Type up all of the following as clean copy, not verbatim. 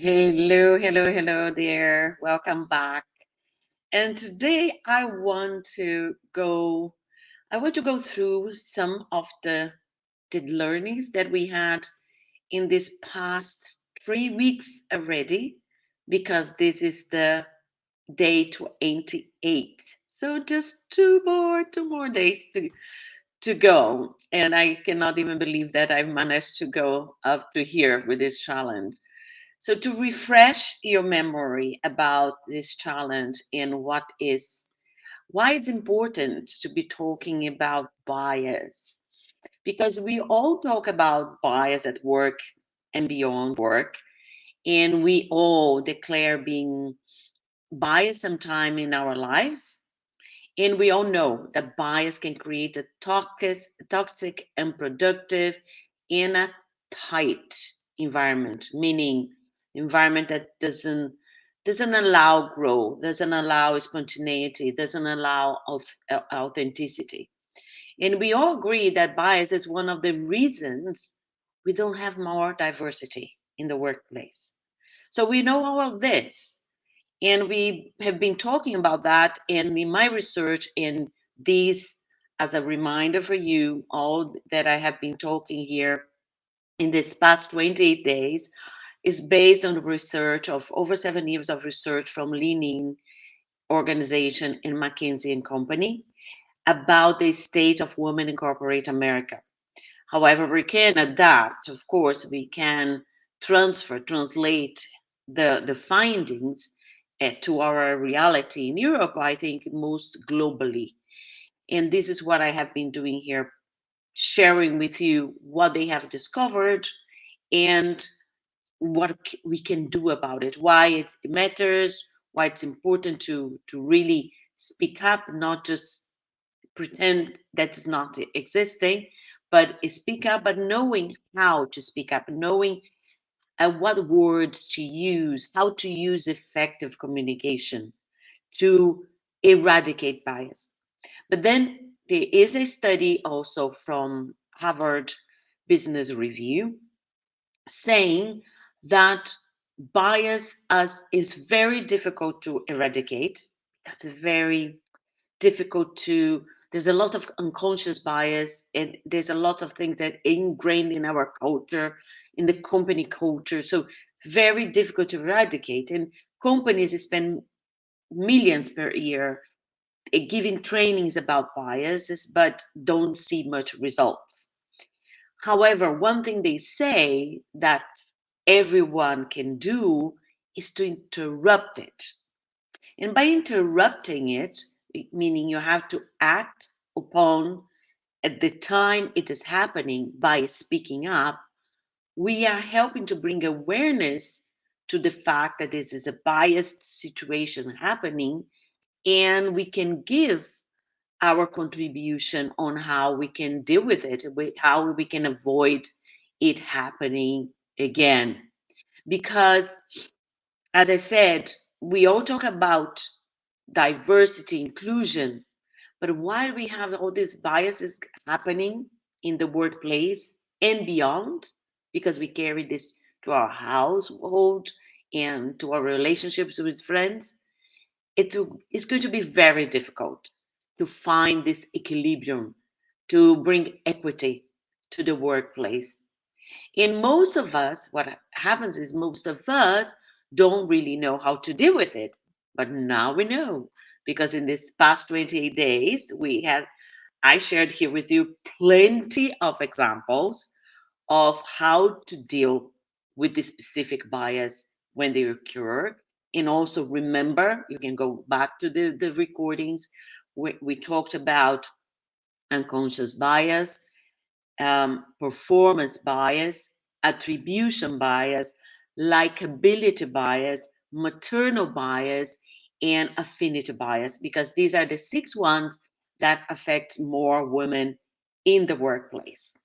Hello, hello, hello there. Welcome back. And today I want to go through some of the learnings that we had in this past 3 weeks already, because this is the day 28. So just two more days to go. And I cannot even believe that I've managed to go up to here with this challenge. So, to refresh your memory about this challenge and why it's important to be talking about bias, because we all talk about bias at work and beyond work, and we all declare being biased sometime in our lives. And we all know that bias can create a toxic, unproductive, and a tight environment, meaning environment that doesn't allow growth, doesn't allow spontaneity, doesn't allow authenticity. And we all agree that bias is one of the reasons we don't have more diversity in the workplace. So we know all of this, and we have been talking about that. And in my research, and these, as a reminder for you, all that I have been talking here in this past 28 days is based on the research of over 7 years of research from Leaning Organization and McKinsey and Company about the state of women in corporate America. However, we can adapt, of course, we can translate the findings to our reality in Europe, I think most globally. And this is what I have been doing here, sharing with you what they have discovered and what we can do about it, why it matters, why it's important to really speak up, not just pretend that it's not existing, but speak up, but knowing how to speak up, knowing what words to use, how to use effective communication to eradicate bias. But then there is a study also from Harvard Business Review saying that bias is very difficult to eradicate, because it's very difficult to there's a lot of unconscious bias, and there's a lot of things that ingrained in our culture, in the company culture, so very difficult to eradicate. And companies spend millions per year giving trainings about biases, but don't see much results. However, one thing they say that everyone can do is to interrupt it. And by interrupting it, meaning you have to act upon at the time it is happening by speaking up, we are helping to bring awareness to the fact that this is a biased situation happening, and we can give our contribution on how we can deal with it, how we can avoid it happening again. Because, as I said, we all talk about diversity, inclusion, but while we have all these biases happening in the workplace and beyond, because we carry this to our household and to our relationships with friends, it's going to be very difficult to find this equilibrium, to bring equity to the workplace. And most of us, what happens is most of us don't really know how to deal with it. But now we know, because in this past 28 days, I shared here with you plenty of examples of how to deal with the specific bias when they occur. And also remember, you can go back to the recordings. We talked about unconscious bias, performance bias, attribution bias, likability bias, maternal bias, and affinity bias, because these are the six ones that affect more women in the workplace.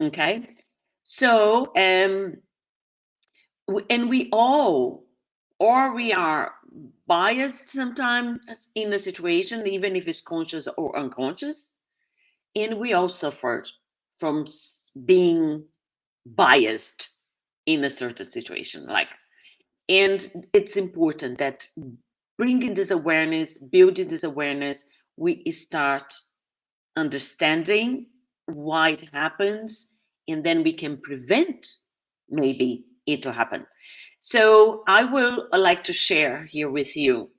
Okay. So, and we all, or we are biased sometimes in a situation, even if it's conscious or unconscious, and we all suffered from being biased in a certain situation. Like And it's important that bringing this awareness, building this awareness, we start understanding why it happens, and then we can prevent maybe it to happen. So I will like to share here with you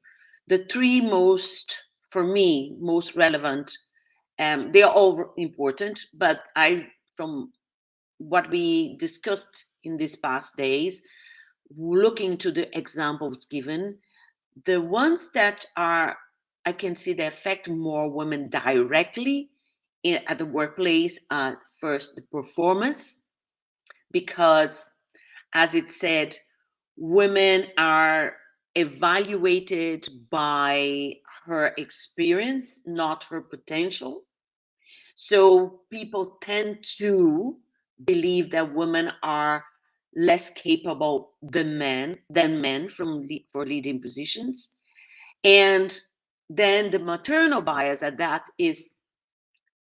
the three most, for me, most relevant. They are all important, but from what we discussed in these past days, looking to the examples given, the ones that are, I can see they affect more women directly at the workplace are first the performance, because as it said, women are evaluated by her experience, not her potential. So people tend to believe that women are less capable than men for leading positions. And then the maternal bias at that is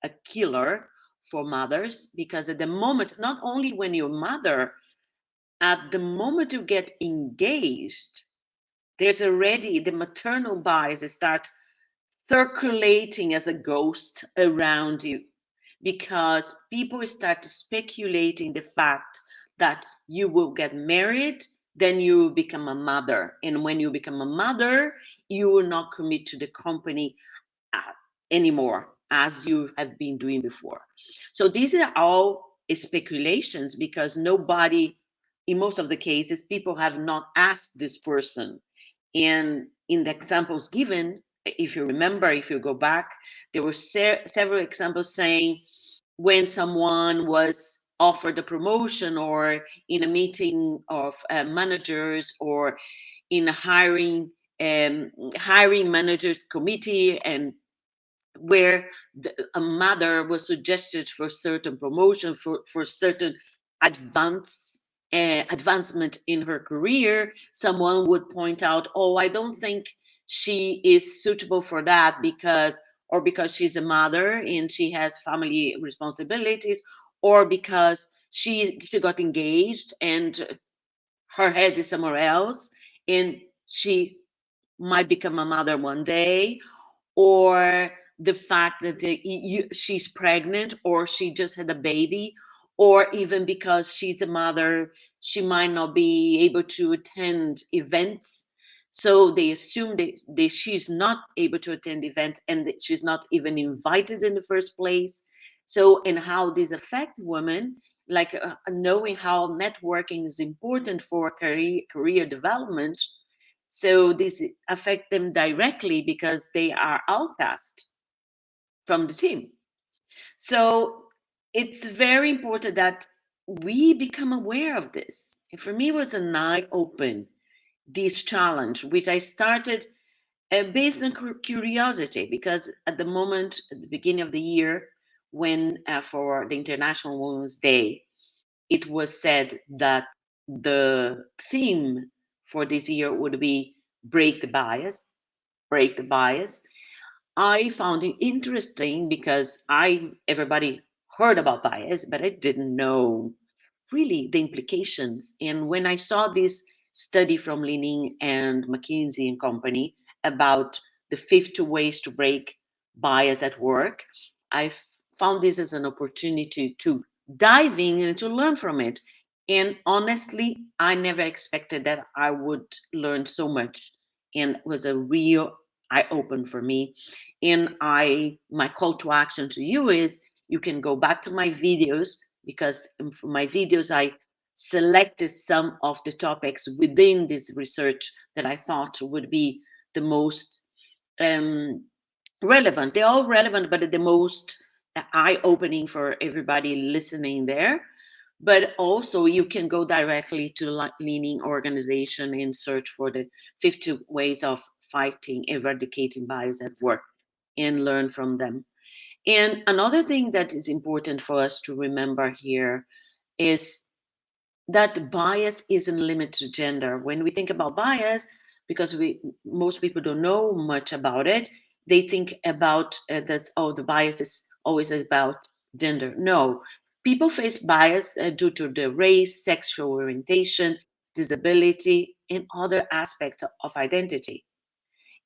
a killer for mothers, because at the moment, not only when you're mother, at the moment you get engaged, there's already the maternal bias start circulating as a ghost around you, because people start speculating the fact that you will get married, then you become a mother, and when you become a mother, you will not commit to the company uh, anymore as you have been doing before. So these are all speculations, because nobody, in most of the cases, people have not asked this person. And in the examples given, if you remember, if you go back, there were several examples saying when someone was offered a promotion, or in a meeting of managers, or in a hiring managers committee, and where a mother was suggested for certain promotion, for certain advance advancement in her career, someone would point out, oh, I don't think she is suitable for that, because she's a mother and she has family responsibilities, or because she got engaged and her head is somewhere else, and she might become a mother one day, or the fact that she's pregnant, or she just had a baby, or even because she's a mother, she might not be able to attend events. So they assume that she's not able to attend events, and that she's not even invited in the first place. So, and how this affects women, like knowing how networking is important for career development, so this affect them directly because they are outcast from the team. So it's very important that we become aware of this. And for me, it was an eye open, this challenge, which I started based on curiosity, because at the moment, at the beginning of the year, when for the International Women's Day, it was said that the theme for this year would be break the bias, break the bias. I found it interesting because everybody heard about bias, but I didn't know really the implications. And when I saw this study from Leaning and McKinsey and Company about the 50 ways to break bias at work, I found this as an opportunity to dive in and to learn from it. And honestly, I never expected that I would learn so much. And it was a real eye open for me. And my call to action to you is, you can go back to my videos, because for my videos I selected some of the topics within this research that I thought would be the most um, relevant. They're all relevant, but the most eye-opening for everybody listening there. But also you can go directly to Leaning organization and search for the 50 ways of fighting, eradicating bias at work, and learn from them. And another thing that is important for us to remember here is that bias isn't limited to gender. When we think about bias, because most people don't know much about it, they think about this. Oh, the bias is always about gender. No, people face bias due to their race, sexual orientation, disability, and other aspects of identity.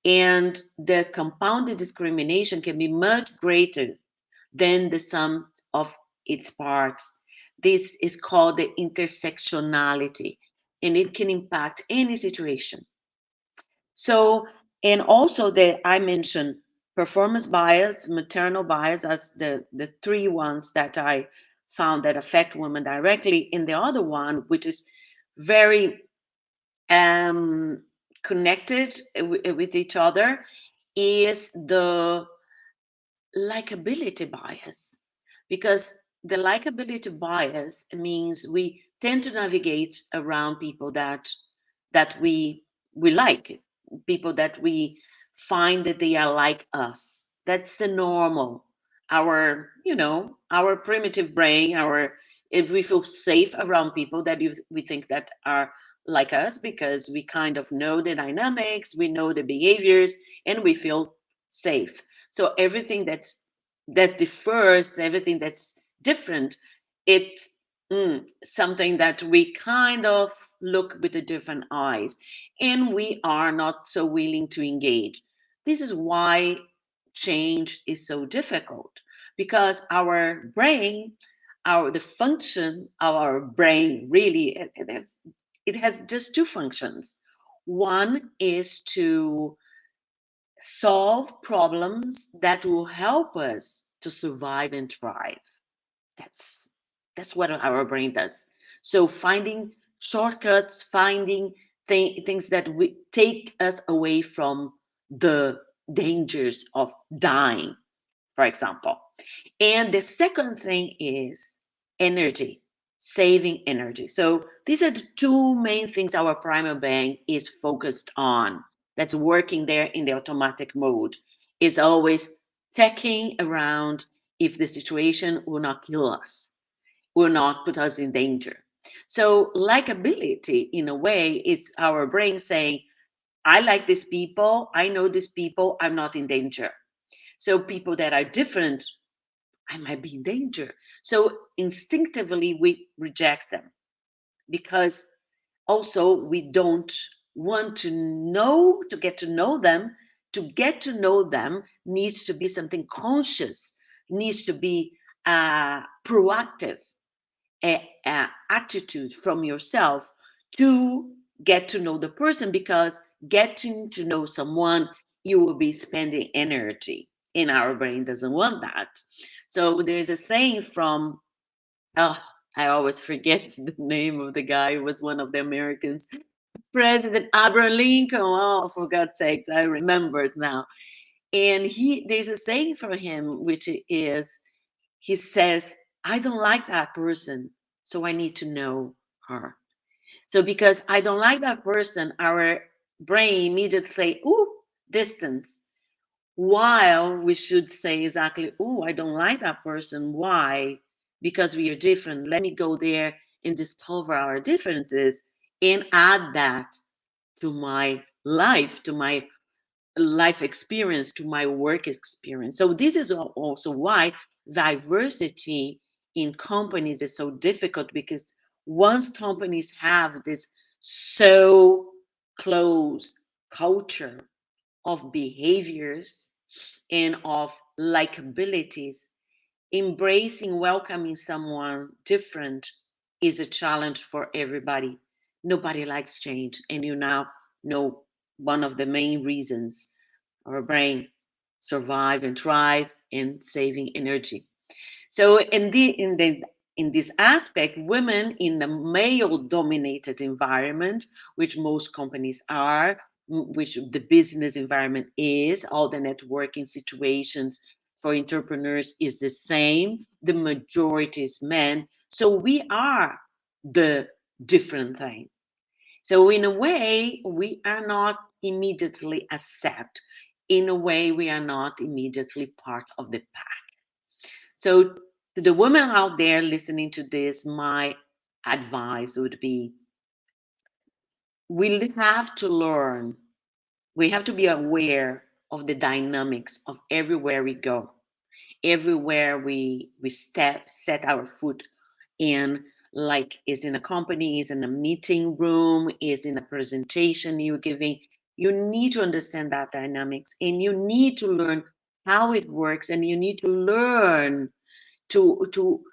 And the compounded discrimination can be much greater than the sum of its parts. This is called the intersectionality, and it can impact any situation. So, and also that I mentioned performance bias, maternal bias as the three ones that I found that affect women directly. And the other one, which is very um, connected with each other, is the likability bias, because the likability bias means we tend to navigate around people that we like, people that we find that they are like us. That's the normal, our, our primitive brain, our, if we feel safe around people that we think that are like us, because we kind of know the dynamics, we know the behaviors, and we feel safe. So everything that differs, everything that's different, it's something that we kind of look with a different eyes, and we are not so willing to engage. This is why change is so difficult, because our brain, our the function of our brain really, it has just two functions. One is to solve problems that will help us to survive and thrive. That's that's what our brain does. So finding shortcuts, finding things that we take us away from the dangers of dying, for example. And the second thing is energy, saving energy. So these are the two main things our primal brain is focused on. That's working there in the automatic mode, is always checking around if the situation will not kill us, will not put us in danger. So likability, in a way, is our brain saying, I like these people, I know these people, I'm not in danger. So people that are different, I might be in danger. So instinctively, we reject them, because also we don't want to get to know them. To get to know them needs to be something conscious, needs to be proactive, attitude from yourself to get to know the person, because getting to know someone, you will be spending energy, and our brain doesn't want that. So there's a saying from, oh, I always forget the name of the guy who was one of the Americans, President Abraham Lincoln. Oh, for God's sakes, I remember it now. And there's a saying for him, which is, he says, I don't like that person, so I need to know her. So because I don't like that person, our brain immediately say, ooh, distance. While we should say exactly, ooh, I don't like that person. Why? Because we are different. Let me go there and discover our differences and add that to my life experience, to my work experience. So this is also why diversity in companies is so difficult, because once companies have this so close culture of behaviors and of likabilities, embracing, welcoming someone different is a challenge for everybody. Nobody likes change, and you now know one of the main reasons our brain survive and thrive in saving energy. So in this aspect, women in the male-dominated environment, which most companies are, which the business environment is, all the networking situations for entrepreneurs is the same. The majority is men. So we are the different thing. So in a way, we are not immediately accept. In a way, we are not immediately part of the pack. So to the women out there listening to this, my advice would be, we have to learn, we have to be aware of the dynamics of everywhere we go, everywhere we set our foot in. like is in a company, is in a meeting room, is in a presentation you're giving. You need to understand that dynamics, and you need to learn how it works, and you need to learn to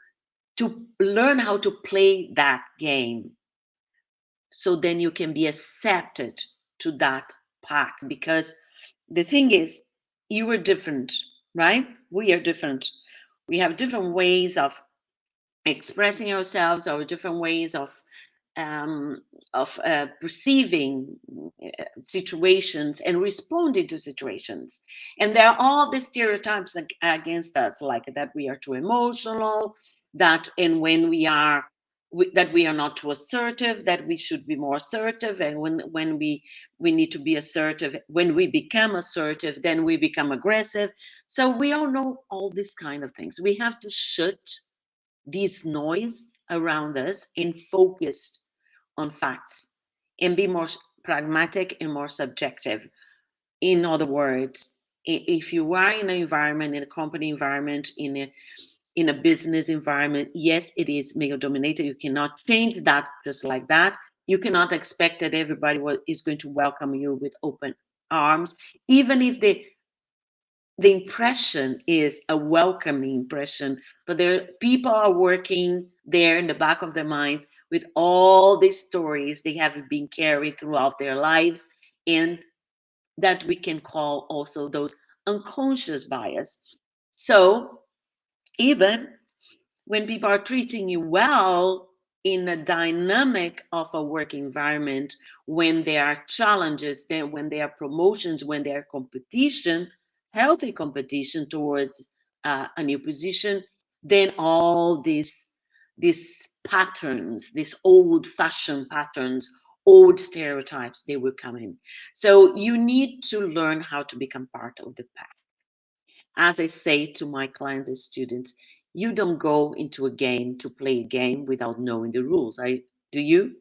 learn how to play that game, so then you can be accepted to that pack. Because the thing is, you are different, right? We are different. We have different ways of expressing ourselves, or different ways um, of perceiving situations and responding to situations. And there are all the stereotypes against us, like that we are too emotional, that and when we are that we are not too assertive, that we should be more assertive, and when we need to be assertive, when we become assertive, then we become aggressive. So we all know all these kind of things. We have to shut this noise around us and focus on facts, and be more pragmatic and more subjective. In other words, if you are in an environment, in a company environment, in a business environment, yes, it is male dominated. You cannot change that just like that. You cannot expect that everybody is going to welcome you with open arms, even if the impression is a welcoming impression. But there people are working there in the back of their minds with all these stories they have been carried throughout their lives, and that we can call also those unconscious bias. So even when people are treating you well in a dynamic of a work environment, when there are challenges, then when there are promotions, when there are competition, healthy competition towards a new position, then all these patterns, these old-fashioned patterns, old stereotypes, they will come in. So you need to learn how to become part of the pack. As I say to my clients and students, you don't go into a game to play a game without knowing the rules. Do you?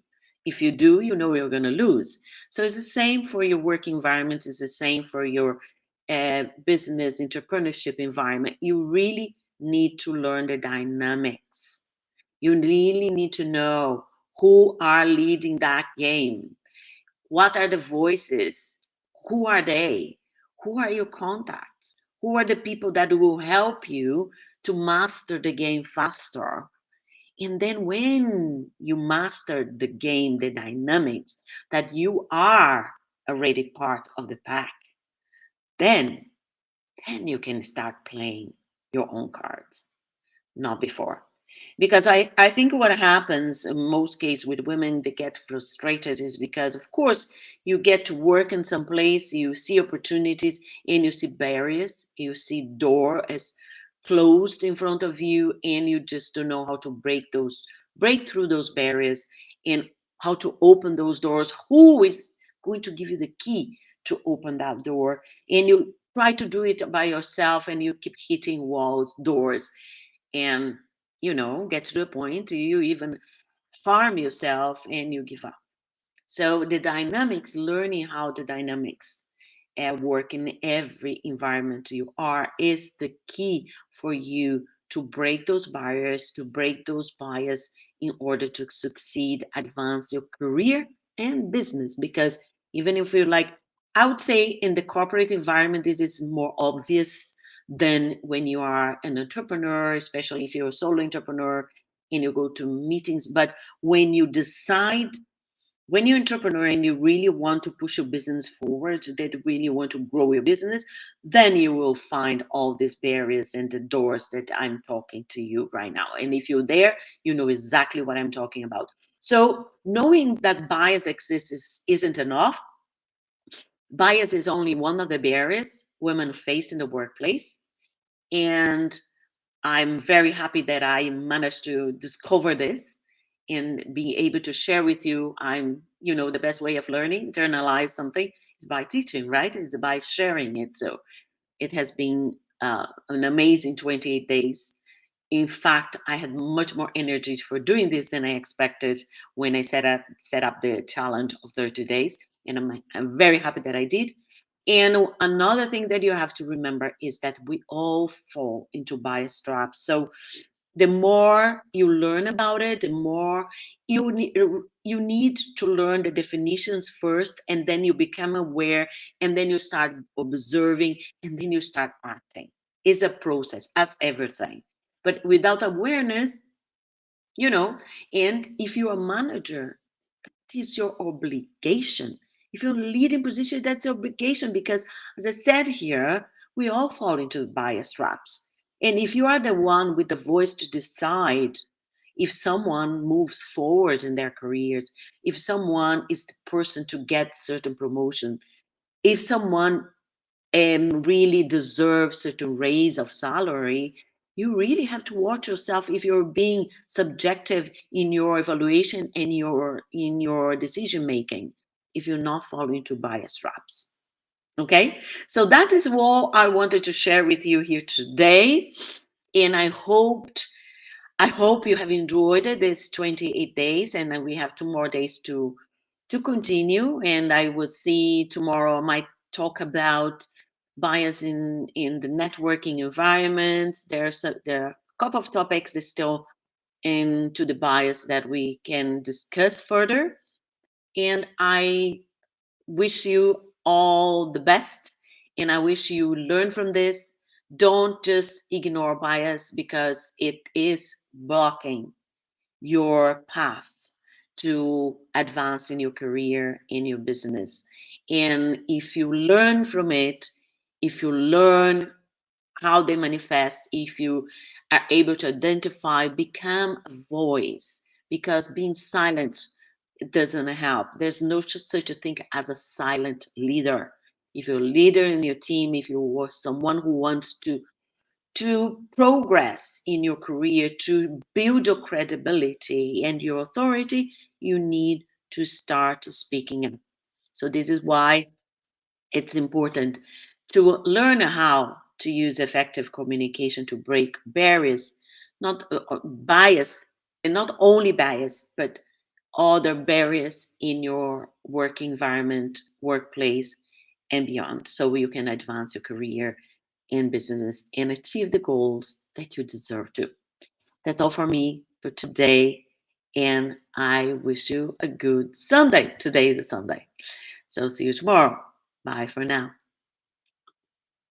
If you do, you know you're going to lose. So it's the same for your work environment. It's the same for your business entrepreneurship environment. You really need to learn the dynamics. You really need to know who are leading that game. What are the voices? Who are they? Who are your contacts? Who are the people that will help you to master the game faster? And then when you master the game, the dynamics, that you are already part of the pack, then then you can start playing your own cards, not before. Because I think what happens in most cases with women, they get frustrated is because, of course, you get to work in some place, you see opportunities, and you see barriers, you see door as closed in front of you, and you just don't know how to break through those barriers, and how to open those doors. Who is going to give you the key to open that door? And you try to do it by yourself, and you keep hitting walls, doors, and get to the point you even harm yourself and you give up. So the dynamics, learning how the dynamics work in every environment you are, is the key for you to break those barriers, to break those bias, in order to succeed, advance your career and business. Because even if you're like, I would say in the corporate environment, this is more obvious than when you are an entrepreneur, especially if you're a solo entrepreneur and you go to meetings. But when you decide, when you're an entrepreneur and you really want to push your business forward, that you really want to grow your business, then you will find all these barriers and the doors that I'm talking to you right now. And if you're there, you know exactly what I'm talking about. So knowing that bias exists isn't enough. Bias is only one of the barriers women face in the workplace. And I'm very happy that I managed to discover this and being able to share with you. The best way of learning, internalize something, is by teaching, right? It's by sharing it. So it has been an amazing 28 days. In fact, I had much more energy for doing this than I expected when I set up the challenge of 30 days. And I'm very happy that I did. And another thing that you have to remember is that we all fall into bias traps. So The more you learn about it, the more you need to learn the definitions first, and then you become aware, and then you start observing, and then you start acting. It's a process, as everything. But without awareness, you know, and if you're a manager, it is your obligation. If you're in a leading position, that's your obligation because, as I said here, we all fall into bias traps. And if you are the one with the voice to decide if someone moves forward in their careers, if someone is the person to get certain promotion, if someone really deserves certain raise of salary, you really have to watch yourself if you're being subjective in your evaluation and in your decision making, if you're not falling into bias traps. Okay, so that is what I wanted to share with you here today, and I hope you have enjoyed it, this 28 days, and then we have 2 more days to continue. And I will see tomorrow. I might talk about bias in the networking environments. There are a couple of topics that still into the bias that we can discuss further. And I wish you all the best, and I wish you learn from this. Don't just ignore bias because it is blocking your path to advance in your career, in your business. And if you learn from it, if you learn how they manifest, if you are able to identify, become a voice, because being silent, it doesn't help. There's no such a thing as a silent leader. If you're a leader in your team, if you are someone who wants to progress in your career, to build your credibility and your authority, you need to start speaking up. So, this is why it's important to learn how to use effective communication to break barriers, not bias, and not only bias, but other barriers in your work environment, workplace, and beyond, so you can advance your career in business and achieve the goals that you deserve to. That's all for me for today. And I wish you a good Sunday. Today is a Sunday. So see you tomorrow. Bye for now.